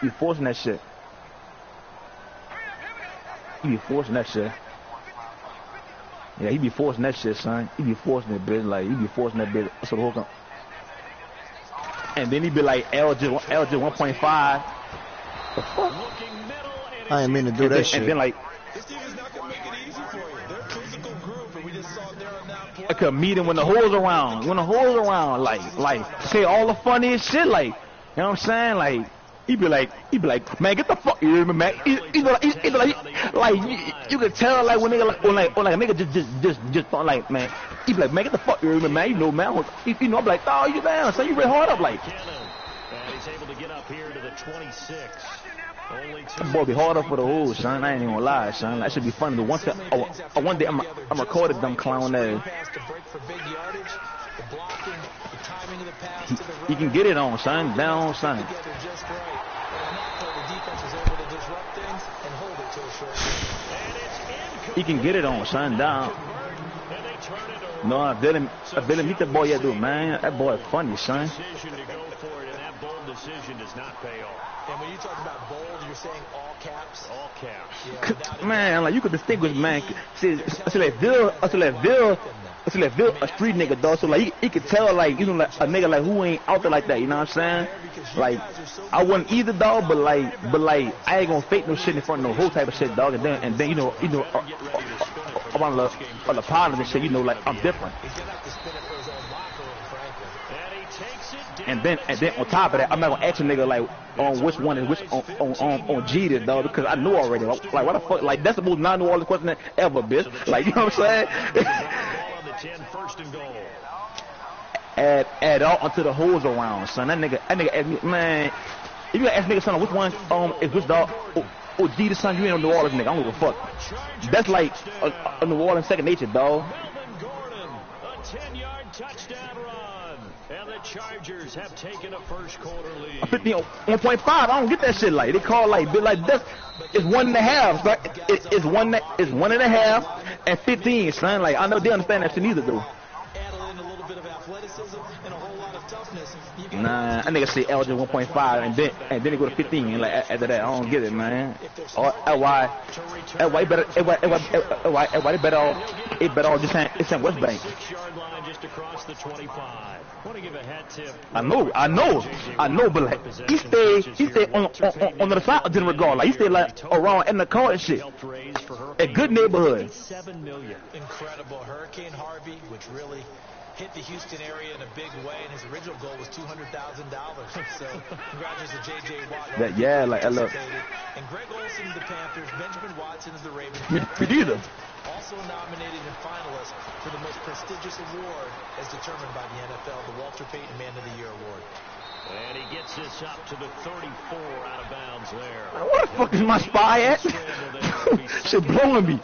He forcing that shit. He be forcing that shit. Yeah, he be forcing that shit, son. He be forcing that bitch. Like, he be forcing that bitch. So the whole and then he be like, LJ 1.5. The fuck? I ain't mean to do that shit. And then, like, I could meet him when the hoes around. Like, say all the funniest shit, like, you know what I'm saying? Like, he be like, man, get the fuck, you remember, man? He be like, you can tell, like, when nigga, when a nigga just thought, like, man, he be like, man, get the fuck, you remember, man? You know, man, you know, I'm like, oh, you down, so you really hard up, like. And he's able to get up here to the 26. That boy be hard up for the hoes, son. I ain't even gonna lie, son. That should be funny. But one day I'm recorded them clown ass. He can get it on, son. Down, son. He can get it on, son. Down. No, I didn't meet that boy yet, dude, man. That boy funny, son. Decision does not pay off. And when you talk about bold, you're saying all caps? All caps. Yeah, man, like, you could distinguish, man. See, like Bill, a street nigga, dog. So, like, he could tell, like, you know, like, a nigga, like, who ain't out there like that, you know what I'm saying? Like, I wouldn't either, dog, but like, I ain't gonna fake no shit in front of no whole type of shit, dog. And then, you know, around the partners and shit, you know, like, I'm different. And then on top of that, I'm not gonna ask a nigga like on which one is which on G this, dog, because I knew already. Like, what the fuck? Like, that's the most non-New Orleans question ever, bitch. Like, you know what I'm saying? Add all until the hoes around, son. That nigga asked me, man. If you ask nigga, son, which one is which dog? Oh, G the son, you ain't on New Orleans, nigga. I don't give a fuck. That's like a New Orleans second nature, dog. And the Chargers have taken a first quarter lead. 1.5. I don't get that shit. Like, they call like this. It's 1.5. Right? It's 1.5 and 15, son. Like, I know they understand that shit neither, though. Nah, I nigga say LJ 1.5 and then they go to 15. Like, after that, I don't get it, man. Why better all just saying it's in West Bank. I know, but like, he stayed on the other side of General Guard. Like, he stayed like around in the car and shit. A good neighborhood. Incredible. Hurricane Harvey, which really hit the Houston area in a big way, and his original goal was $200,000. So, congratulations to J.J. Watt. Yeah, like, I love. And Greg Olsen is the Panthers, Benjamin Watson is the Ravens. Also nominated and finalist for the most prestigious award as determined by the NFL, the Walter Payton Man of the Year Award. And he gets this up to the 34 out of bounds there. Where the fuck is my spy at? Shit blowing me.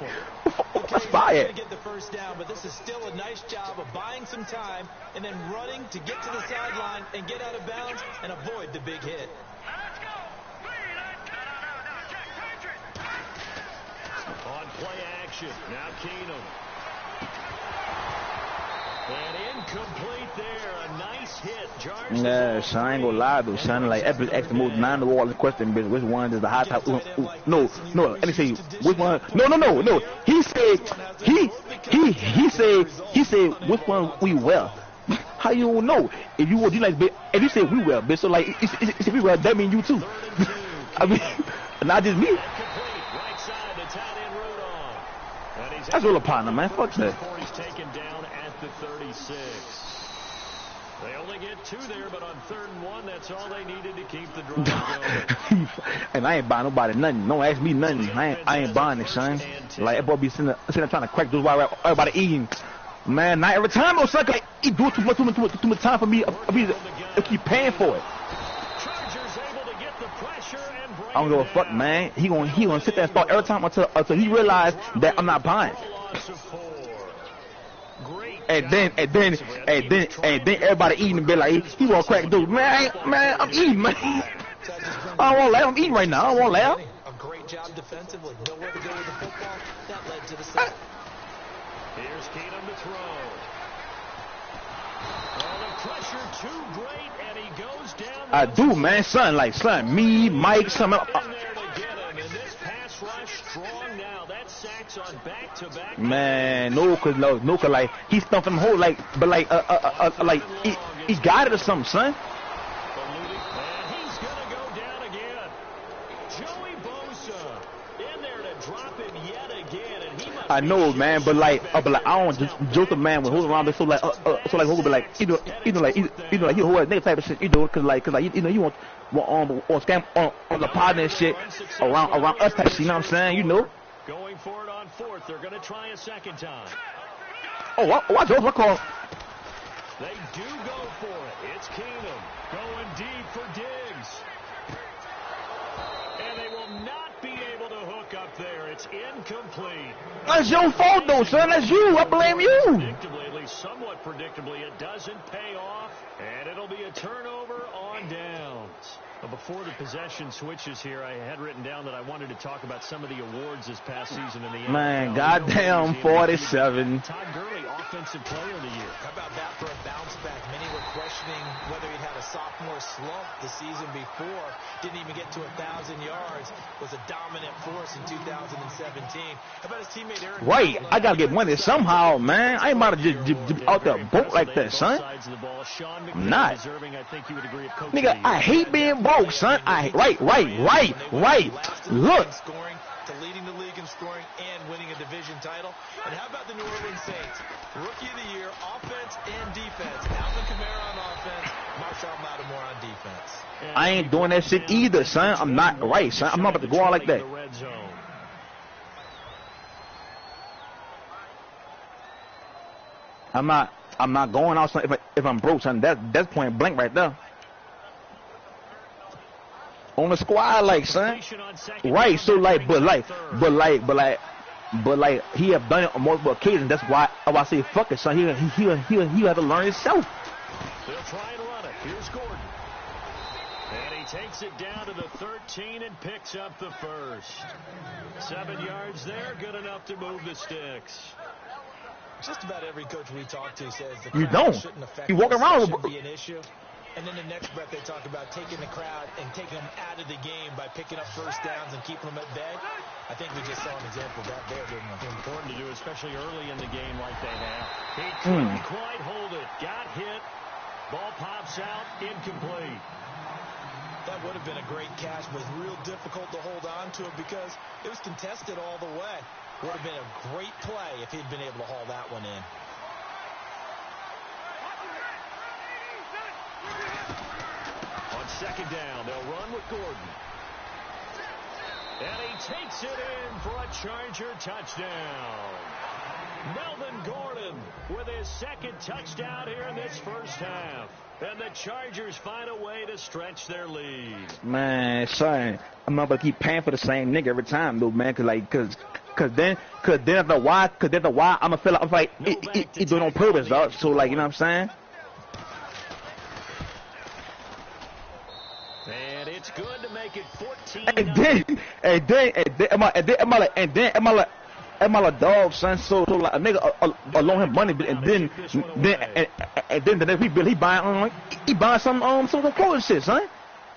My spy at? Get the first down, but this is still a nice job of buying some time and then running to get to the sideline and get out of bounds and avoid the big hit. On play action, now Keenum. And incomplete there, a nice hit. Yeah, son, I ain't gonna lie though, son. Like, Epic asked the most non-New Orleans question, bitch. Which one is the high top? No. Let me say, which one? No. He said, which one we wear? How you don't know? If you like, if you say we wear, bitch, so like, if we wear, that mean you too. I mean, not just me. That's all a partner, man. Fuck that. He's taken down at the 36. They only get 2 there, but on 3rd and 1, that's all they needed to keep the drive going. And I ain't buying nobody nothing. Don't ask me nothing. I ain't buying it, son. Like, that boy be sitting there trying to crack those while everybody eating. Man, not every time, though, son. Like, he do it too much time for me. I keep paying for it. I don't give a fuck, man. He gonna sit there and start every time until he realize that I'm not buying. And then everybody eating and be like, he won't crack dude. Man, I'm eating, man. I don't want to laugh. I'm eating right now. I don't want to laugh. A great job defensively. Nowhere to go with the football. That led to the sack. Here's Keenum to throw. I do, man. Son, me, Mike, son. Man, no, cause like he stumped him whole, like, but like, he got it or something, son. I know, man, but like I don't just joke the man with hold around, so like hold be like, you know, like you hold that nigga type of shit, you know, cause like you know, you want scam on the partner and shit around us type shit, you know what I'm saying, you know. Going for it on fourth, they're gonna try a second time. I drove my call. They do go for it. It's Keenum going deep for Diggs. And they will not be able to hook up there. It's incomplete. That's your fault, though, son. That's you. I blame you. Predictably, at least somewhat predictably, it doesn't pay off. And it'll be a turnover on downs. Well, before the possession switches here, I had written down that I wanted to talk about some of the awards this past season in the NFL. Man, goddamn 47. Todd Gurley, Offensive Player of the Year. How about that for a bounce back? Many were questioning whether he'd had a sophomore slump the season before. Didn't even get to 1,000 yards. Was a dominant force in 2017. How about his teammate Aaron? Right, I gotta get money somehow, man. I ain't about to just out there broke like that, son. I'm not. Nigga, I hate being broke, son. Right. Look. To leading the league in scoring and winning a division title. And how about the New Orleans Saints? Rookie of the year, offense and defense. Alvin Kamara on offense, Marshawn Lattimore on defense. I ain't doing that shit either, son. I'm not right, son. I'm not about to go out like that. I'm not going out, son, if I'm broke, son. That's point blank right there. On the squad, like, son. Right, so like, but he have done it on multiple occasions. That's why I say fuck it, son. He have to learn himself. They'll try and run it. Here's Gordon. And he takes it down to the 13 and picks up the first. 7 yards there, good enough to move the sticks. Just about every coach we talk to says the you crowd don't. shouldn't affect You walk around with be an issue. And then the next breath they talk about taking the crowd and taking them out of the game by picking up first downs and keeping them at bay. I think we just saw an example of that there, didn't we? Important to do, especially early in the game like they have. He couldn't quite hold it. Got hit. Ball pops out. Incomplete. That would have been a great catch, but real difficult to hold on to it because it was contested all the way. Would have been a great play if he'd been able to haul that one in. On second down, they'll run with Gordon. And he takes it in for a Charger touchdown. Melvin Gordon with his second touchdown here in this first half. And the Chargers find a way to stretch their lead. Man, son, I'm not going to keep paying for the same nigga every time, though, man, Cause then after a while, I'm gonna feel like it doing it on purpose, dog. So like, you know what I'm saying? And it's good to make it 14. And then am I like dog, son? So like a nigga loan him money, and then the next week he buying some clothes shit, son.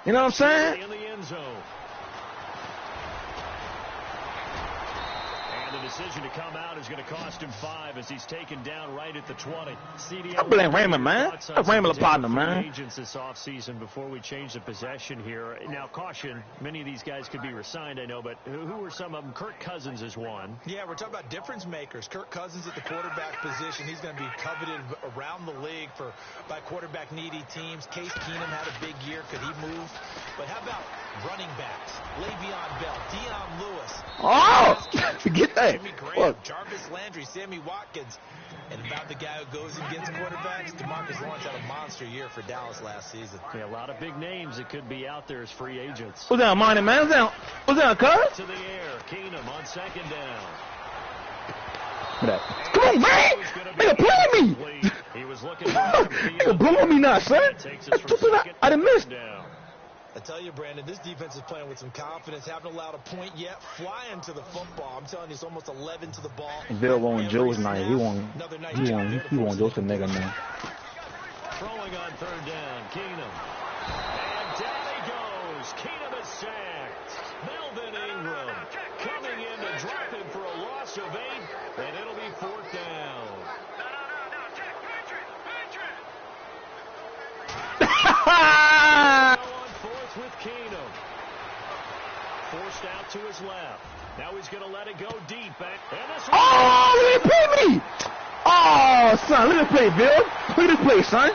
You know what I'm saying? In the end zone. Decision to come out is going to cost him 5 as he's taken down right at the 20. I blame Raymond, man. That's Raymond's partner, man. Agents this offseason before we change the possession here. Now, caution, many of these guys could be resigned, I know, but who are some of them? Kirk Cousins is one. Yeah, we're talking about difference makers. Kirk Cousins at the quarterback position. He's going to be coveted around the league by quarterback needy teams. Case Keenum had a big year. Could he move? But how about running backs? Le'Veon Bell, Dion Lewis. Oh, forget that. Jimmy Graham, Jarvis Landry, Sammy Watkins. And about the guy who goes and gets quarterbacks, DeMarcus Lawrence had a monster year for Dallas last season. Yeah, a lot of big names that could be out there as free agents. What's that, Monty, man? What's that, cuz? To the air, Keenum on second down. Come on, man! Nigga, play me! He was looking nigga, blow on me now, son. I done missed. I tell you, Brandon, this defense is playing with some confidence. Haven't allowed a point yet. Flying to the football. I'm telling you, it's almost 11 to the ball. Bill won't Joe's night. He won't Joe's a nigga, man. Throwing on third down, Keenum. And down he goes. Keenum is sacked. Melvin Ingram coming in to drop him for a loss of 8, and it'll be 4th down. On 4th with Keenum. Forced out to his left. Now he's going to let it go deep. And this oh, look at play me. Oh, son, look at this play, Bill. Look at this play, son.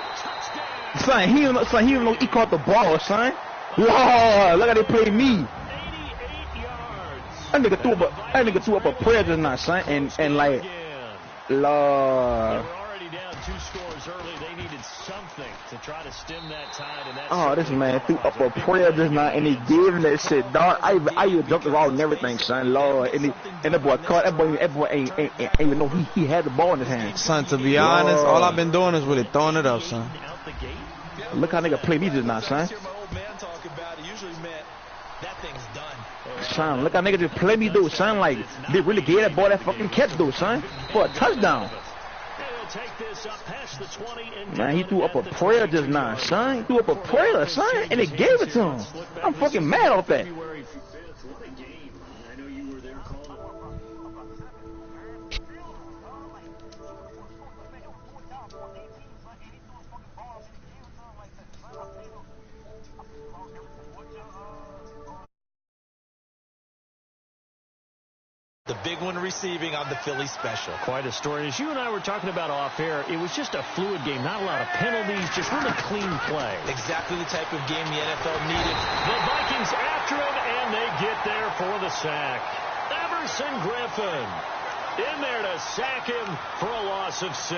Son, he even know he caught the ball, son. Lord, look how they play me. 88 yards. That nigga threw up a prayer just now, son, and like, Lord. They were already down 2 scores early. They needed something to try to stem that tide. And oh, this man threw up a prayer just now, and he gave him that shit, dog. I even jumped around and everything, son, Lord. And the boy caught that boy ain't even know he had the ball in his hand. Son, to be honest, all I've been doing is really throwing it up, son. Look how nigga play me just now, son. Son, look how nigga just play me, dude, son. Like, they really gave that boy that fucking catch, dude, son, for a touchdown. Man, he threw up a prayer just now, son. He threw up a prayer, son, and they gave it to him. I'm fucking mad off that. The big one receiving on the Philly special. Quite a story. As you and I were talking about off air, it was just a fluid game. Not a lot of penalties, just really clean play. Exactly the type of game the NFL needed. The Vikings after him, and they get there for the sack. Everson Griffin in there to sack him for a loss of 6.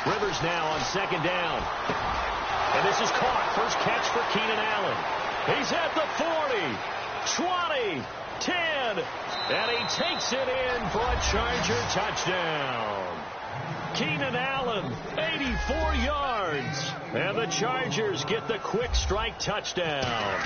Rivers now on 2nd down. And this is caught. First catch for Keenan Allen. He's at the 40, 20, 10, and he takes it in for a Charger touchdown. Keenan Allen, 84 yards. And the Chargers get the quick strike touchdown.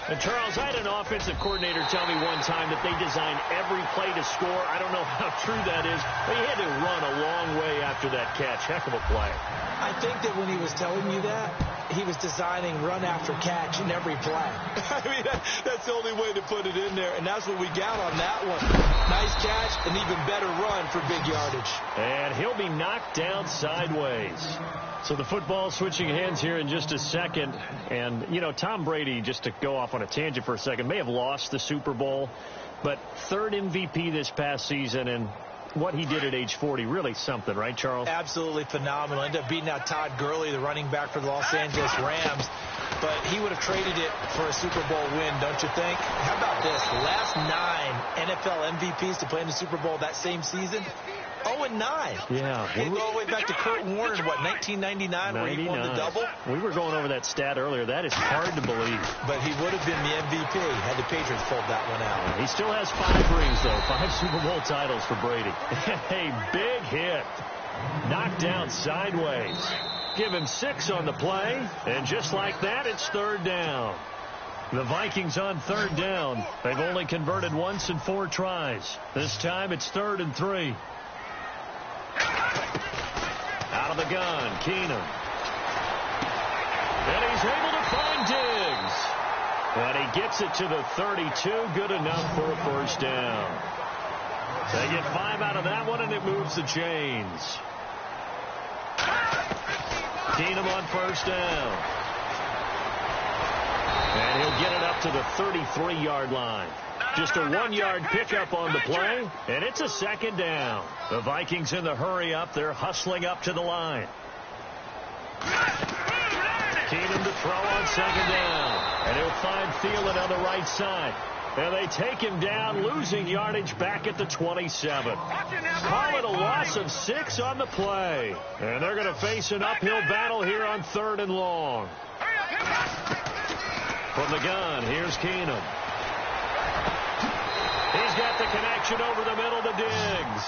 And, Charles, I had an offensive coordinator tell me one time that they design every play to score. I don't know how true that is, but he had to run a long way after that catch. Heck of a play. I think that when he was telling you that, he was designing run after catch in every play. I mean, that's the only way to put it in there, and that's what we got on that one. Nice catch, an even better run for big yardage. And he'll be knocked down sideways. So the football switching hands here in just a second. And, you know, Tom Brady, just to go off on a tangent for a second, may have lost the Super Bowl, but 3rd MVP this past season, and what he did at age 40, really something, right, Charles? Absolutely phenomenal. Ended up beating out Todd Gurley, the running back for the Los Angeles Rams. But he would have traded it for a Super Bowl win, don't you think? How about this? The last 9 NFL MVPs to play in the Super Bowl that same season, 0-9. Yeah. They go all the way back to Kurt Warner in, 1999, where he won the double? We were going over that stat earlier. That is hard to believe. But he would have been the MVP had the Patriots pulled that one out. He still has 5 rings, though. 5 Super Bowl titles for Brady. A big hit. Knocked down sideways. Give him 6 on the play. And just like that, it's 3rd down. The Vikings on 3rd down. They've only converted once in 4 tries. This time it's 3rd and 3. Out of the gun, Keenum. And he's able to find Diggs. And he gets it to the 32. Good enough for a 1st down. They get 5 out of that one, and it moves the chains. Keenum on 1st down. And he'll get it up to the 33-yard line. Just a 1-yard pickup on the play, and it's a 2nd down. The Vikings in the hurry up. They're hustling up to the line. Keenum to throw on 2nd down. And he'll find Thielen on the right side. And they take him down, losing yardage back at the 27. Call it a loss of 6 on the play. And they're going to face an uphill battle here on 3rd and long. From the gun, here's Keenum. He's got the connection over the middle to Diggs.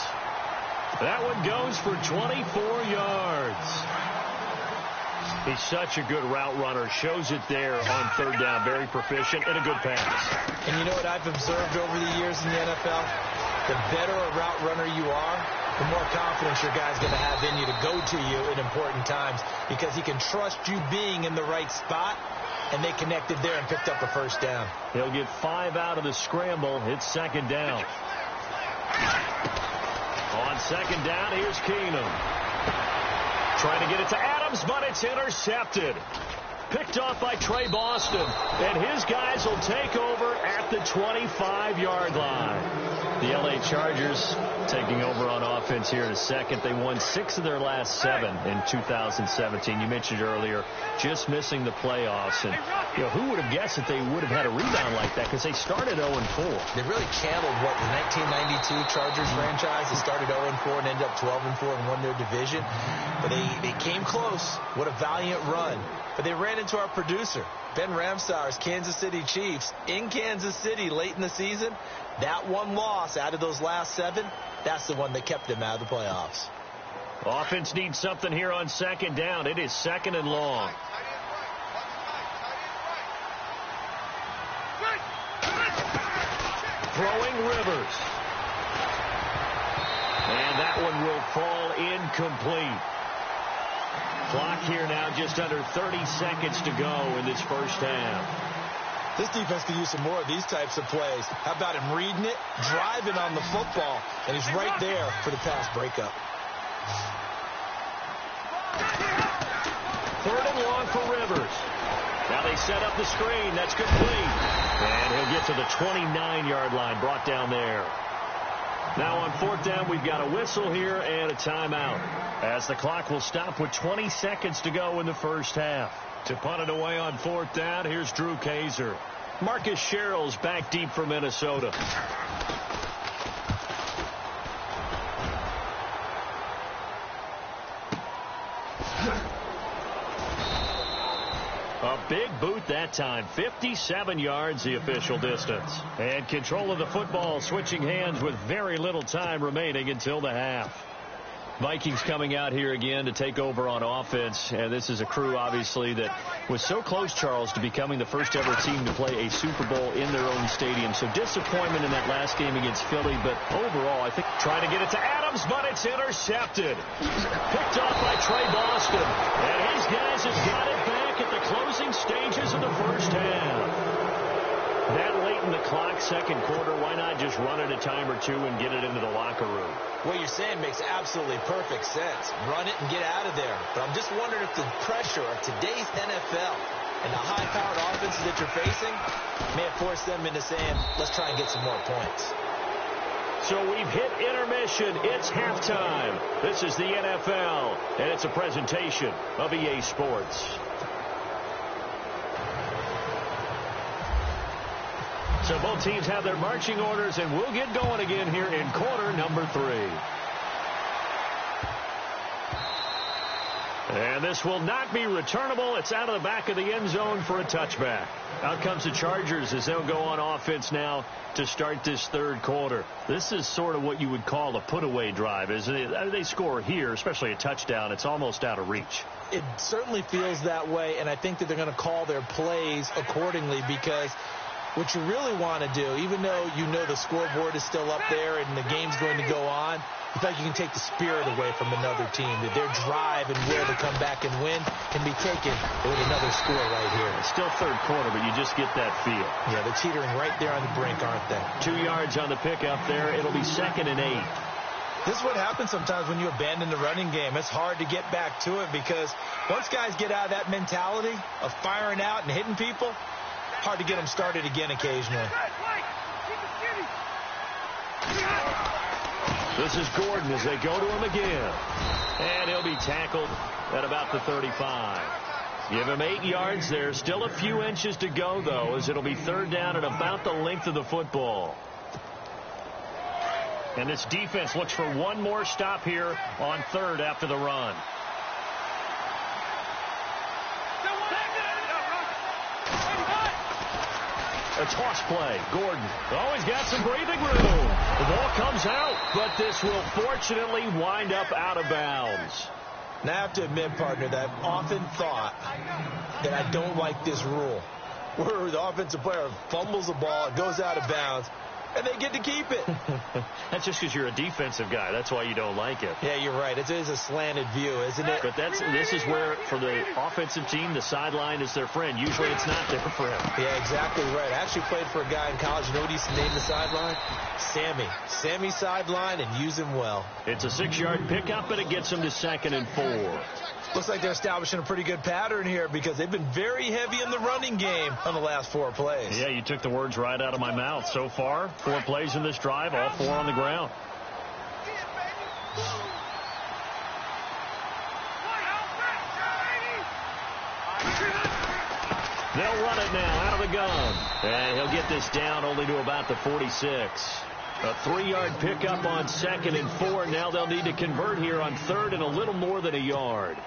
That one goes for 24 yards. He's such a good route runner. Shows it there on third down. Very proficient and a good pass. And you know what I've observed over the years in the NFL? The better a route runner you are, the more confidence your guy's going to have in you to go to you in important times, because he can trust you being in the right spot, and they connected there and picked up a first down. He'll get 5 out of the scramble. It's second down. On second down, here's Keenum. Trying to get it to Adams, but it's intercepted. Picked off by Trey Boston. And his guys will take over at the 25-yard line. The L.A. Chargers taking over on offense here in a second. They won 6 of their last 7 in 2017. You mentioned earlier just missing the playoffs. And you know, who would have guessed that they would have had a rebound like that, because they started 0-4. They really channeled what the 1992 Chargers franchise. They started 0-4 and ended up 12-4 and won their division. But they came close. What a valiant run. But they ran into our producer, Ben Ramsauer's Kansas City Chiefs, in Kansas City late in the season. That one loss out of those last 7, that's the one that kept them out of the playoffs. Offense needs something here on second down. It is second and long. Throwing Rivers. And that one will fall incomplete. Clock here now just under 30 seconds to go in this first half. This defense could use some more of these types of plays. How about him reading it, driving on the football, and he's right there for the pass breakup. Third and long for Rivers. Now they set up the screen. That's complete. And he'll get to the 29-yard line, brought down there. Now on fourth down, we've got a whistle here and a timeout, as the clock will stop with 20 seconds to go in the first half. To punt it away on fourth down, here's Drew Kaiser. Marcus Sherrill's back deep for Minnesota. A big boot that time. 57 yards the official distance. And control of the football switching hands with very little time remaining until the half. Vikings coming out here again to take over on offense, and this is a crew obviously that was so close, Charles, to becoming the first ever team to play a Super Bowl in their own stadium. So disappointment in that last game against Philly, but overall I think trying to get it to Adams, but it's intercepted. Picked off by Trey Boston, and his guys have got it back at the closing stages of the first half. That late in the clock, second quarter, why not just run it a time or two and get it into the locker room? What you're saying makes absolutely perfect sense. Run it and get out of there. But I'm just wondering if the pressure of today's NFL and the high-powered offenses that you're facing may have forced them into saying, let's try and get some more points. So we've hit intermission. It's halftime. This is the NFL, and it's a presentation of EA Sports. So both teams have their marching orders, and we'll get going again here in quarter number 3. And this will not be returnable. It's out of the back of the end zone for a touchback. Out comes the Chargers as they'll go on offense now to start this third quarter. This is sort of what you would call a put-away drive, isn't it? They score here, especially a touchdown. It's almost out of reach. It certainly feels that way, and I think that they're going to call their plays accordingly, because what you really want to do, even though you know the scoreboard is still up there and the game's going to go on, you feel like you can take the spirit away from another team, that their drive and will to come back and win can be taken with another score right here. It's still third quarter, but you just get that feel. Yeah, they're teetering right there on the brink, aren't they? 2 yards on the pickup there. It'll be 2nd and 8. This is what happens sometimes when you abandon the running game. It's hard to get back to it, because once guys get out of that mentality of firing out and hitting people, hard to get them started again occasionally. This is Gordon as they go to him again. And he'll be tackled at about the 35. Give him 8 yards there. Still a few inches to go, though, as it'll be third down at about the length of the football. And this defense looks for one more stop here on third after the run. A toss play. Gordon. Oh, he's got some breathing room. The ball comes out, but this will fortunately wind up out of bounds. And I have to admit, partner, that I've often thought that I don't like this rule, where the offensive player fumbles the ball, it goes out of bounds, and they get to keep it. That's just because you're a defensive guy. That's why you don't like it. Yeah, you're right. It is a slanted view, isn't it? But this is where, for the offensive team, the sideline is their friend. Usually it's not their friend. Yeah, exactly right. I actually played for a guy in college. You know what he used to name the sideline? Sammy. Sammy sideline, and use him well. It's a 6-yard pickup, and it gets him to 2nd and 4. Looks like they're establishing a pretty good pattern here because they've been very heavy in the running game on the last 4 plays. Yeah, you took the words right out of my mouth. So far, 4 plays in this drive, all 4 on the ground. They'll run it now out of the gun. And he'll get this down only to about the 46. A 3-yard pickup on 2nd and 4. Now they'll need to convert here on 3rd and a little more than a yard.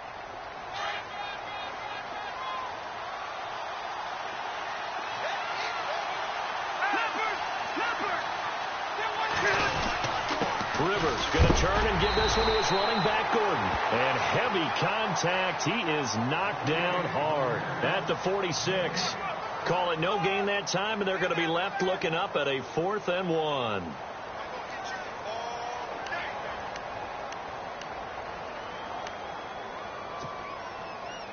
Rivers going to turn and give this one to his running back, Gordon. And heavy contact. He is knocked down hard at the 46. Call it no gain that time, and they're going to be left looking up at a 4th and 1.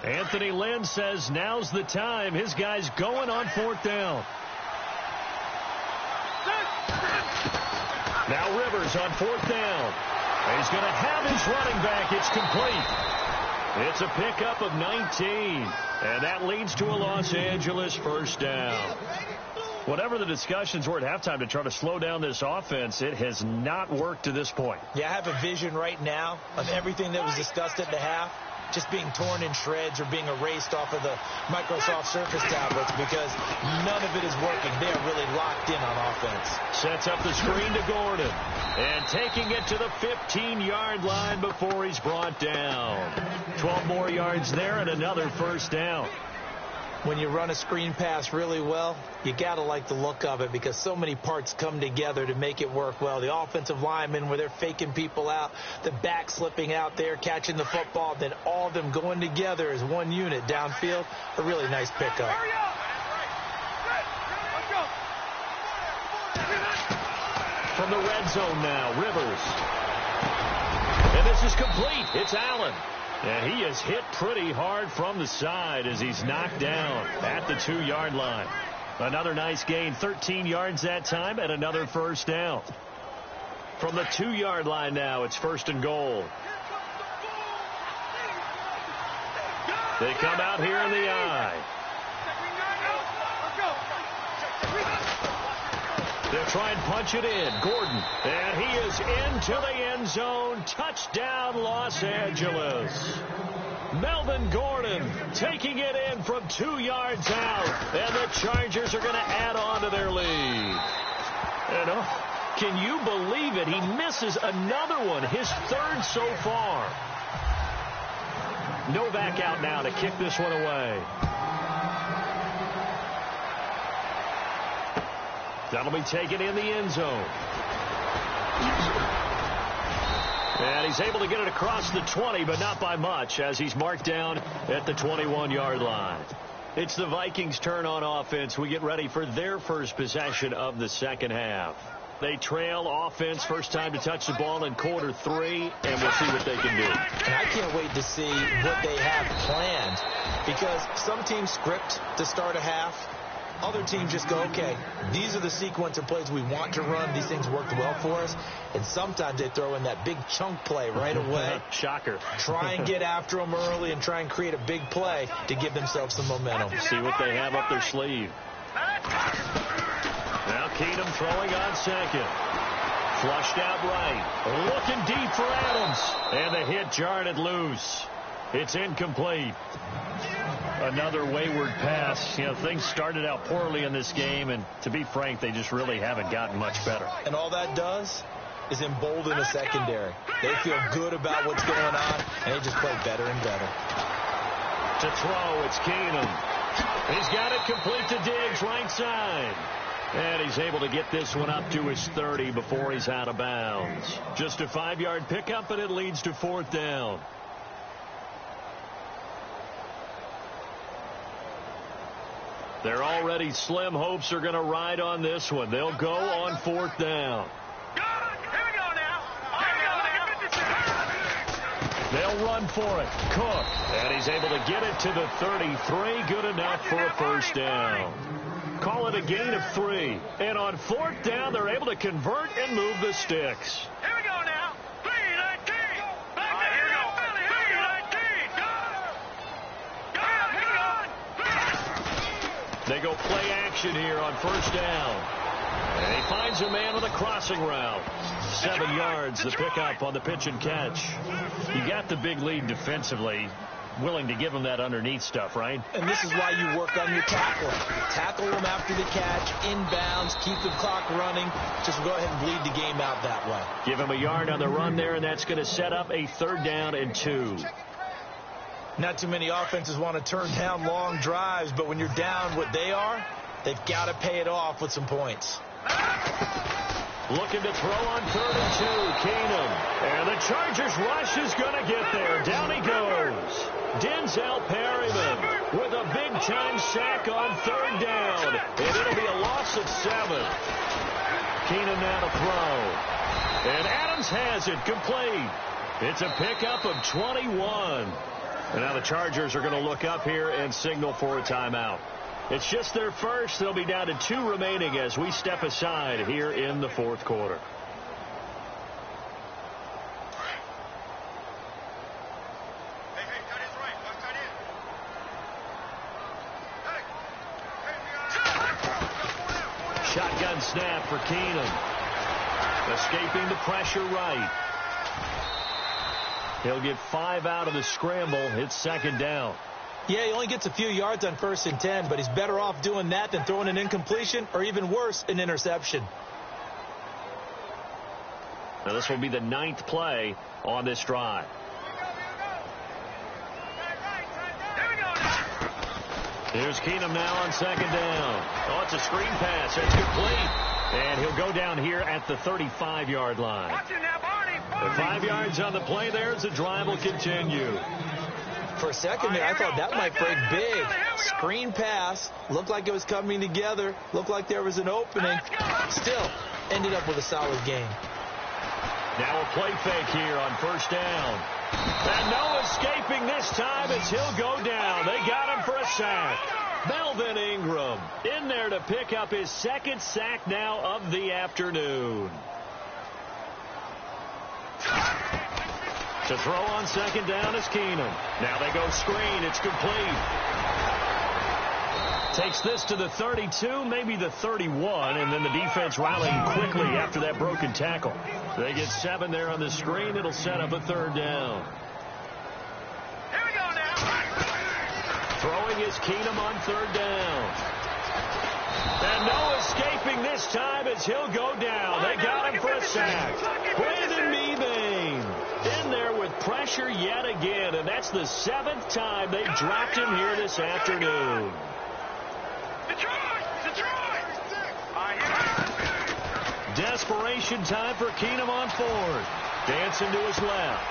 Anthony Lynn says now's the time. His guy's going on 4th down. Now Rivers on 4th down. He's going to have his running back. It's complete. It's a pickup of 19. And that leads to a Los Angeles 1st down. Whatever the discussions were at halftime to try to slow down this offense, it has not worked to this point. Yeah, I have a vision right now of everything that was discussed at the half just being torn in shreds or being erased off of the Microsoft Surface tablets because none of it is working. They are really locked in on offense. Sets up the screen to Gordon. And taking it to the 15-yard line before he's brought down. 12 more yards there and another 1st down. When you run a screen pass really well, you got to like the look of it because so many parts come together to make it work well. The offensive linemen where they're faking people out, the back slipping out there, catching the football, then all of them going together as one unit downfield. A really nice pickup. From the red zone now, Rivers. And this is complete. It's Allen. And he is hit pretty hard from the side as he's knocked down at the 2-yard line. Another nice gain, 13 yards that time, and another 1st down. From the 2-yard line now, it's 1st and goal. They come out here in the eye. They'll try and punch it in. Gordon. And he is into the end zone. Touchdown, Los Angeles. Melvin Gordon taking it in from 2 yards out. And the Chargers are going to add on to their lead. And can you believe it? He misses another one, his 3rd so far. Novak out now to kick this one away. That'll be taken in the end zone. And he's able to get it across the 20, but not by much, as he's marked down at the 21-yard line. It's the Vikings' turn on offense. We get ready for their first possession of the 2nd half. They trail offense, first time to touch the ball in quarter 3, and we'll see what they can do. And I can't wait to see what they have planned, because some teams script to start a half. Other teams just go, okay, these are the sequence of plays we want to run. These things worked well for us. And sometimes they throw in that big chunk play right away. Shocker. Try and get after them early and try and create a big play to give themselves some momentum. See what they have up their sleeve. Now Keenum throwing on 2nd. Flushed out right. Looking deep for Adams. And the hit jarred it loose. It's incomplete. Another wayward pass. You know, things started out poorly in this game, and to be frank, they just really haven't gotten much better. And all that does is embolden the secondary. They feel good about what's going on, and they just play better and better. To throw, it's Keenum. He's got it complete to Diggs, right side. And he's able to get this one up to his 30 before he's out of bounds. Just a 5-yard pickup, and it leads to 4th down. Their already slim hopes are going to ride on this one. They'll go on 4th down. They'll run for it. Cook. And he's able to get it to the 33. Good enough for a first down. Call it a gain of 3. And on 4th down, they're able to convert and move the sticks. Here we go now. 3-19. They go play action here on 1st down. And he finds a man with a crossing route. 7 yards, the pickup on the pitch and catch. You got the big lead defensively. Willing to give him that underneath stuff, right? And this is why you work on your tackling. Tackle them after the catch, inbounds, keep the clock running. Just go ahead and bleed the game out that way. Give him a yard on the run there, and that's going to set up a 3rd down and 2. Not too many offenses want to turn down long drives, but when you're down what they are, they've got to pay it off with some points. Looking to throw on 3rd and 2. Keenum. And the Chargers rush is going to get there. Down he goes. Denzel Perryman with a big-time sack on 3rd down. And it'll be a loss of 7. Keenum now to throw. And Adams has it complete. It's a pickup of 21. And now the Chargers are going to look up here and signal for a timeout. It's just their first. They'll be down to 2 remaining as we step aside here in the 4th quarter. Shotgun snap for Keenum. Escaping the pressure right. He'll get 5 out of the scramble. It's 2nd down. Yeah, he only gets a few yards on 1st and 10, but he's better off doing that than throwing an incompletion or even worse, an interception. Now this will be the 9th play on this drive. Here's Keenum now on 2nd down. Oh, it's a screen pass. It's complete. And he'll go down here at the 35-yard line. The 5 yards on the play there as the drive will continue. For a second there, I thought that might break big. Screen pass. Looked like it was coming together. Looked like there was an opening. Still, ended up with a solid game. Now a play fake here on 1st down. And no escaping this time as he'll go down. They got him for a sack. Melvin Ingram in there to pick up his 2nd sack now of the afternoon. To throw on 2nd down is Keenum. Now they go screen. It's complete. Takes this to the 32, maybe the 31, and then the defense rallying quickly after that broken tackle. They get 7 there on the screen. It'll set up a 3rd down. Here we go now. Throwing is Keenum on 3rd down. And no escaping this time as he'll go down. They got him for a sack. Brandon Mebane in there with pressure yet again, and that's the 7th time they've dropped him here this afternoon. Desperation time for Keenum on 4th. Dancing to his left.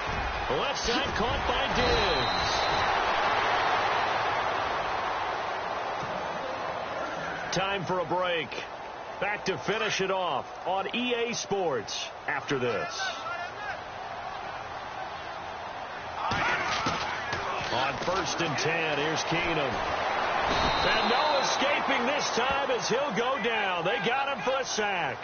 Left side caught by Diggs. Time for a break. Back to finish it off on EA Sports after this. On 1st and 10, here's Keenum. And no escaping this time as he'll go down. They got him for a sack.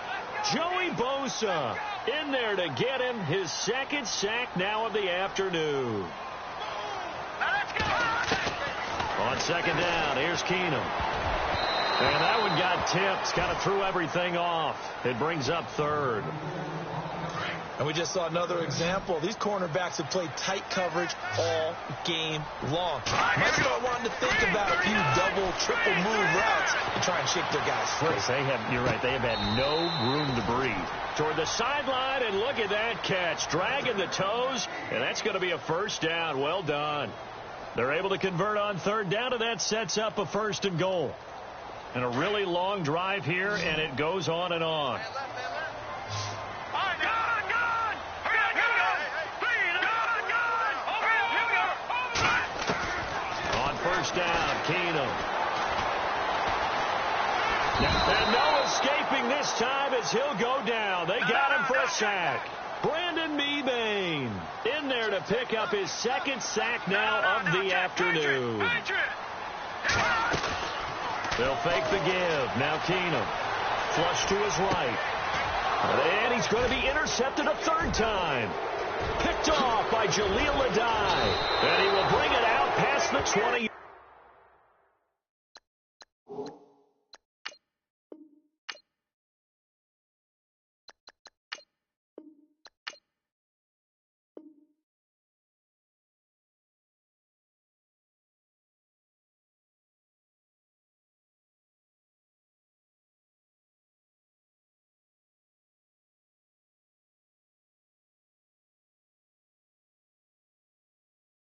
Joey Bosa in there to get him his 2nd sack now of the afternoon. On 2nd down, here's Keenum. And that one got tipped. Kind of threw everything off. It brings up 3rd. And we just saw another example. These cornerbacks have played tight coverage all game long. Might start wanting to think about a few double, triple move routes and try and shake their guys free. You're right. They have had no room to breathe. Toward the sideline, and look at that catch. Dragging the toes, and that's going to be a 1st down. Well done. They're able to convert on 3rd down, and that sets up a 1st and goal. And a really long drive here, and it goes on and on. On 1st down, Keenum. And no escaping this time as he'll go down. They got him for a sack. Brandon Mebane in there to pick up his second sack now of the afternoon. They'll fake the give. Now Keenum. Flush to his right. And he's going to be intercepted a third time. Picked off by Jaleel Adai. And he will bring it out past the 20.